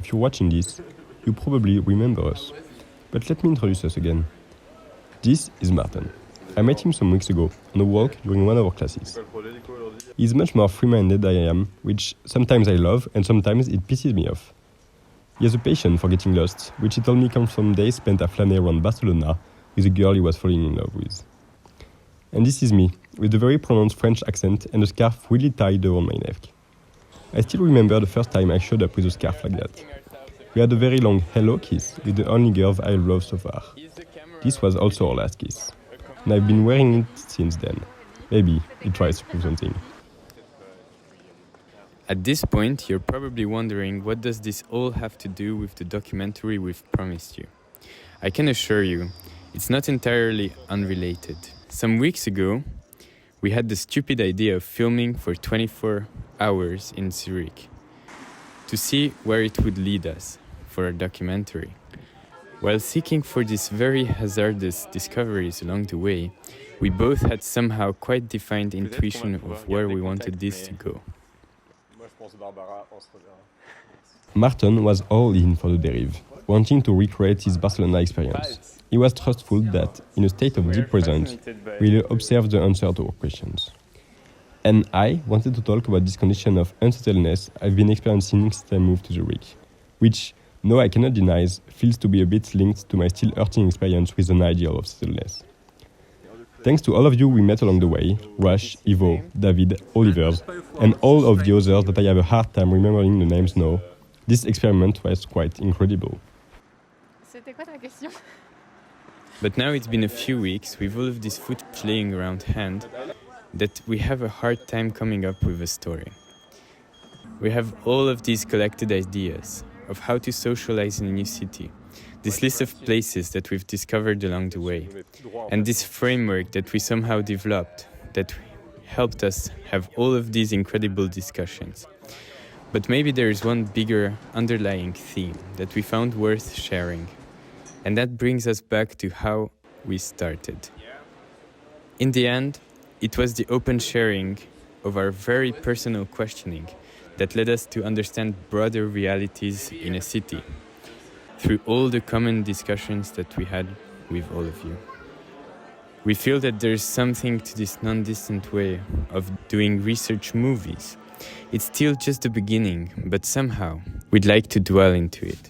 if you're watching this, you probably remember us. But let me introduce us again. This is Márton. I met him some weeks ago on a walk during one of our classes. He's much more free-minded than I am, which sometimes I love and sometimes it pisses me off. He has a passion for getting lost, which he told me comes from days spent at flâner around Barcelona with a girl he was falling in love with. And this is me, with a very pronounced French accent and a scarf really tied around my neck. I still remember the first time I showed up with a scarf like that. We had a very long hello kiss with the only girl I've loved so far. This was also our last kiss, and I've been wearing it since then. Maybe it tries to prove something. At this point, you're probably wondering, what does this all have to do with the documentary we've promised you? I can assure you, it's not entirely unrelated. Some weeks ago, we had the stupid idea of filming for 24 hours in Zurich to see where it would lead us for a documentary. While seeking for these very hazardous discoveries along the way, we both had somehow quite defined intuition of where we wanted this to go. Márton was all in for the derive, wanting to recreate his Barcelona experience. He was trustful that, in a state of deep presence, we'll observe the answer to our questions. And I wanted to talk about this condition of unsettledness I've been experiencing since I moved to Zurich, which, no, I cannot deny, feels to be a bit linked to my still hurting experience with an ideal of settledness. Thanks to all of you we met along the way, Rush, Ivo, David, Olivers, and all of the others that I have a hard time remembering the names now, this experiment was quite incredible. C'était quoi ta question? But now it's been a few weeks, with all of this footage laying around hand, that we have a hard time coming up with a story. We have all of these collected ideas of how to socialize in a new city, this list of places that we've discovered along the way, and this framework that we somehow developed that helped us have all of these incredible discussions. But maybe there is one bigger underlying theme that we found worth sharing, and that brings us back to how we started. In the end, it was the open sharing of our very personal questioning that led us to understand broader realities in a city, through all the common discussions that we had with all of you. We feel that there's something to this non-distant way of doing research movies. It's still just the beginning, but somehow we'd like to dwell into it.